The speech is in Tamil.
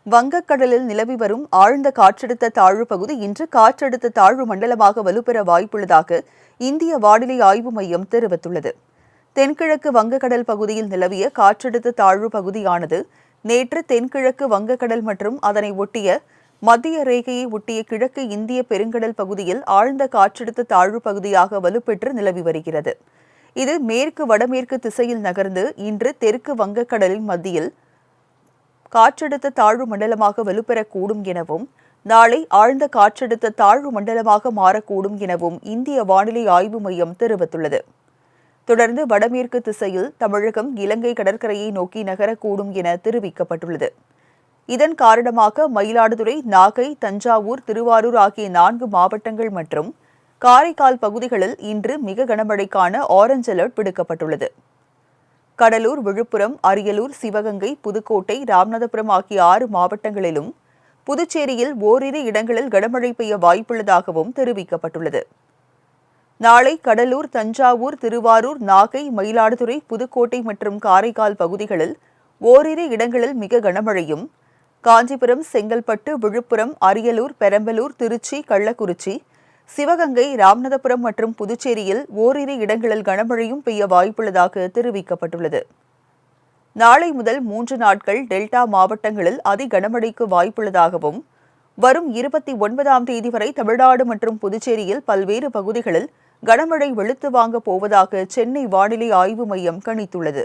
வங்கக்கடலில் நிலவி வரும் ஆழ்ந்த காற்றழுத்த தாழ்வு பகுதி இன்று காற்றழுத்த தாழ்வு மண்டலமாக வலுப்பெற வாய்ப்புள்ளதாக இந்திய வானிலை ஆய்வு மையம் தெரிவித்துள்ளது. தென்கிழக்கு வங்கக்கடல் பகுதியில் நிலவிய காற்றழுத்த தாழ்வு பகுதியானது நேற்று தென்கிழக்கு வங்கக்கடல் மற்றும் அதனை ஒட்டிய மத்திய ரேகையை ஒட்டிய கிழக்கு இந்திய பெருங்கடல் பகுதியில் ஆழ்ந்த காற்றழுத்த தாழ்வு பகுதியாக வலுப்பெற்று நிலவி வருகிறது. இது மேற்கு வடமேற்கு திசையில் நகர்ந்து இன்று தெற்கு வங்கக்கடலின் மத்தியில் காற்றழுத்த தாழ்வு மண்டலமாக வலுப்பெறக்கூடும் எனவும் நாளை ஆழ்ந்த காற்றழுத்த தாழ்வு மண்டலமாக மாறக்கூடும் எனவும் இந்திய வானிலை ஆய்வு மையம் தெரிவித்துள்ளது. தொடர்ந்து வடமேற்கு திசையில் தமிழகம், இலங்கை கடற்கரையை நோக்கி நகரக்கூடும் என தெரிவிக்கப்பட்டுள்ளது. இதன் காரணமாக மயிலாடுதுறை, நாகை, தஞ்சாவூர், திருவாரூர் ஆகிய 4 மாவட்டங்கள் மற்றும் காரைக்கால் பகுதிகளில் இன்று மிக கனமழைக்கான ஆரஞ்ச் அலர்ட் விடுக்கப்பட்டுள்ளது. கடலூர், விழுப்புரம், அரியலூர், சிவகங்கை, புதுக்கோட்டை, ராமநாதபுரம் ஆகிய 6 மாவட்டங்களிலும் புதுச்சேரியில் ஓரிரு இடங்களில் கனமழை பெய்ய வாய்ப்புள்ளதாகவும் தெரிவிக்கப்பட்டுள்ளது. நாளை கடலூர், தஞ்சாவூர், திருவாரூர், நாகை, மயிலாடுதுறை, புதுக்கோட்டை மற்றும் காரைக்கால் பகுதிகளில் ஓரிரு இடங்களில் மிக கனமழையும், காஞ்சிபுரம், செங்கல்பட்டு, விழுப்புரம், அரியலூர், பெரம்பலூர், திருச்சி, கள்ளக்குறிச்சி, சிவகங்கை, ராமநாதபுரம் மற்றும் புதுச்சேரியில் ஓரிரு இடங்களில் கனமழையும் பெய்ய வாய்ப்புள்ளதாக தெரிவிக்கப்பட்டுள்ளது. நாளை முதல் 3 நாட்கள் டெல்டா மாவட்டங்களில் அதி கனமழைக்கு வாய்ப்புள்ளதாகவும், வரும் 29ஆம் தேதி வரை தமிழ்நாடு மற்றும் புதுச்சேரியில் பல்வேறு பகுதிகளில் கனமழை வெளுத்து வாங்கப் போவதாக சென்னை வானிலை ஆய்வு மையம் கணித்துள்ளது.